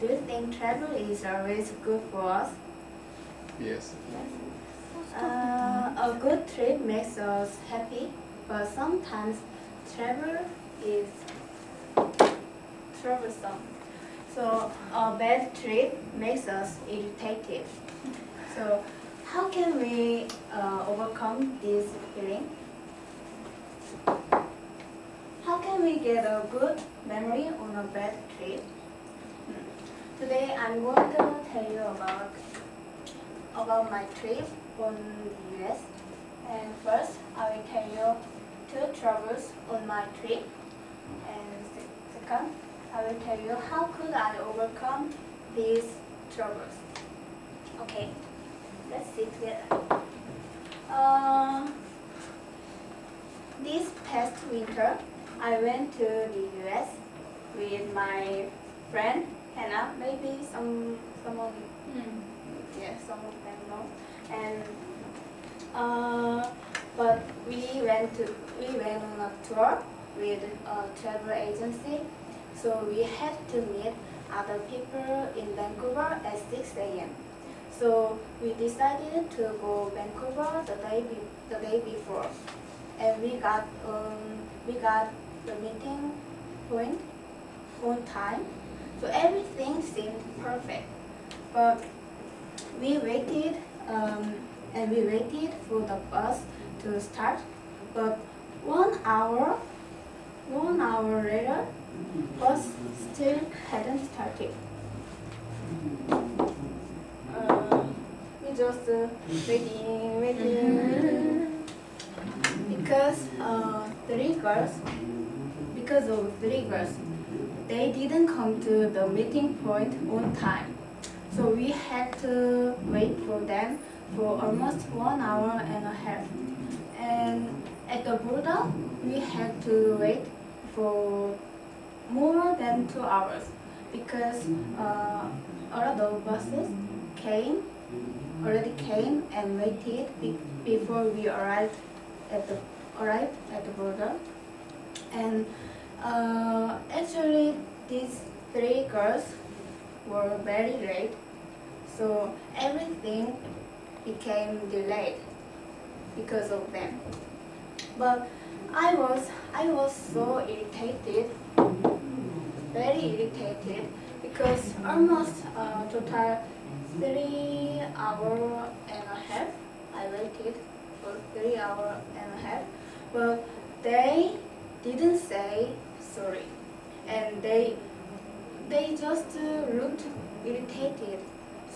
do you think travel is always good for us? Yes. A good trip makes us happy, but sometimes travel is troublesome. So a bad trip makes us irritated. So how can we overcome this feeling? How can we get a good memory on a bad trip? Today I'm going to tell you about my trip on the US. And first I will tell you 2 troubles on my trip. And second, I will tell you how could I overcome these troubles. Okay, let's see together. This past winter, I went to the US with my friend Hannah. Maybe some of them know. And but we went on a tour with a travel agency. So we had to meet other people in Vancouver at 6 a.m. So we decided to go Vancouver the day before, and we got the meeting point on time. So everything seemed perfect, but we waited for the bus to start. But 1 hour later, bus still hadn't started. We just waiting because of 3 girls, they didn't come to the meeting point on time. So we had to wait for them for almost 1 hour and a half. And at the border, we had to wait for more than 2 hours because all of the buses already came and waited before we arrived at the border. And actually, these 3 girls were very late, so everything became delayed because of them. But I was so irritated, very irritated, because almost total 3 hours and a half. I waited for 3 hours and a half, but they didn't say sorry, and they just looked irritated.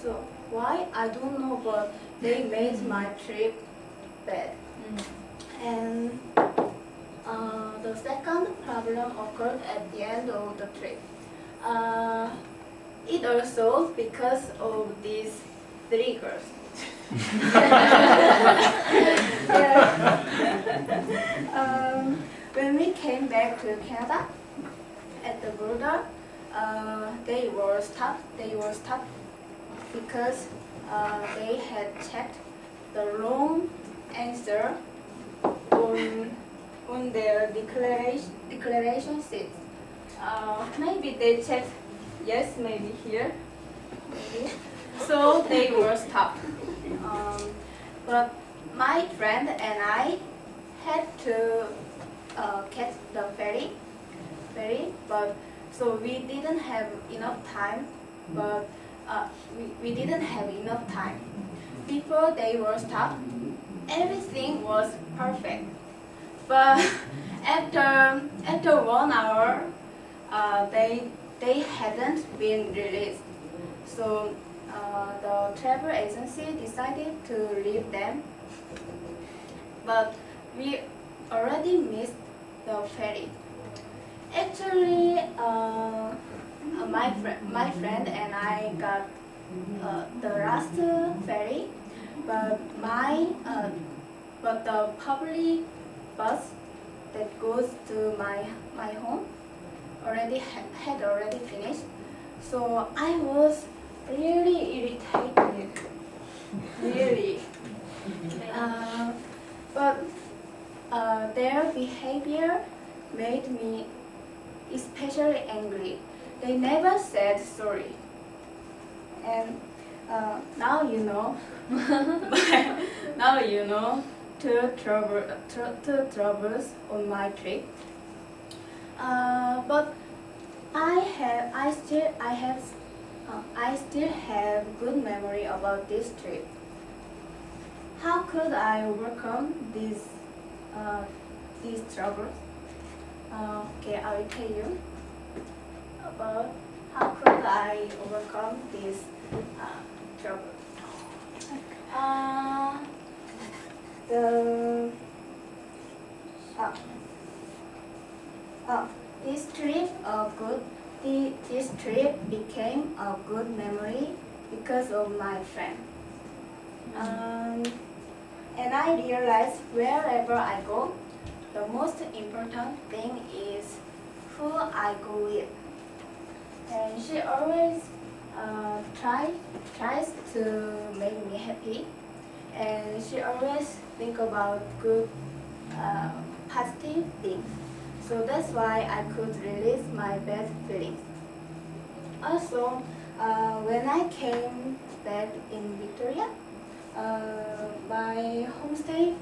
So why, I don't know, but they made my trip bad. And the second problem occurred at the end of the trip. It also because of these 3 girls. When we came back to Canada, at the border, they were stopped because they had checked the wrong answer on their declaration sheets. Maybe they checked yes, maybe here, maybe. So they were stopped. But my friend and I had to catch the ferry, but so we didn't have enough time. But we didn't have enough time. Before they were stopped, everything was perfect. But after 1 hour, they hadn't been released. So the travel agency decided to leave them. But we already missed the ferry. Actually, my friend and I got the last ferry, but the public bus that goes to my home had already finished. So I was really irritated, really. But their behavior made me especially angry they never said sorry. And now you know. Now you know two troubles on my trip. But I still have good memory about this trip. How could I overcome these troubles? Okay, I will tell you about how could I overcome these troubles. This trip became a good memory because of my friend. And I realized wherever I go, the most important thing is who I go with. And she always tries to make me happy, and she always think about good, positive things. So that's why I could release my bad feelings. Also, when I came back in Victoria, my homestay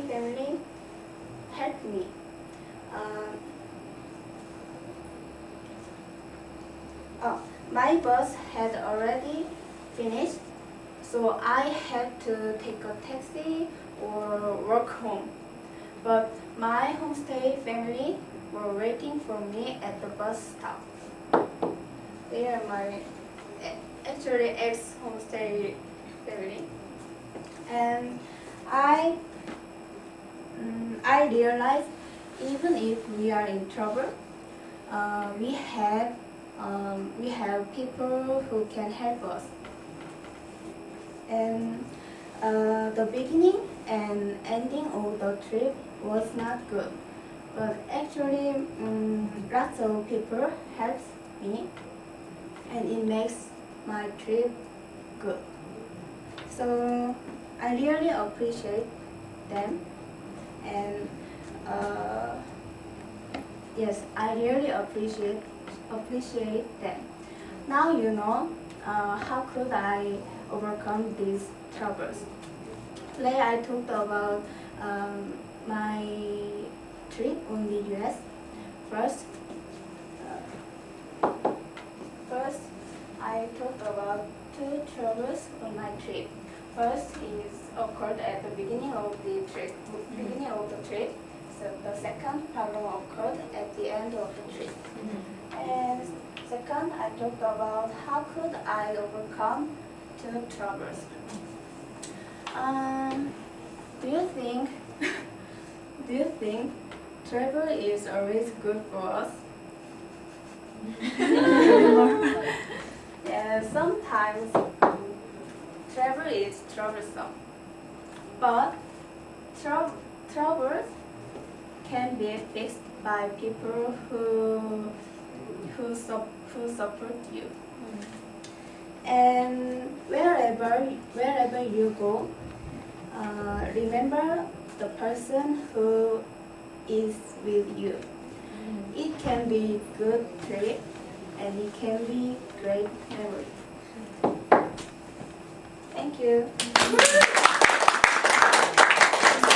family helped me. My bus had already finished, so I had to take a taxi or walk home. But my homestay family were waiting for me at the bus stop. They are my actually ex-homestay family. And I realized even if we are in trouble, we have people who can help us. And the beginning and ending of the trip was not good, but actually lots of people helped me, and it makes my trip good. So I really appreciate them, and yes, I really appreciate them. Now you know how could I overcome these troubles. Today I talked about my trip on the US. First, I talked about two troubles on my trip. First is occurred at the beginning of the trip. So the second problem occurred at the end of the trip. And second, I talked about how could I overcome two troubles. Do you think travel is always good for us? Yeah, sometimes travel is troublesome, but troubles can be fixed by people who support you. And wherever you go, remember the person who is with you. It can be good trip, and it can be great memory. Thank you.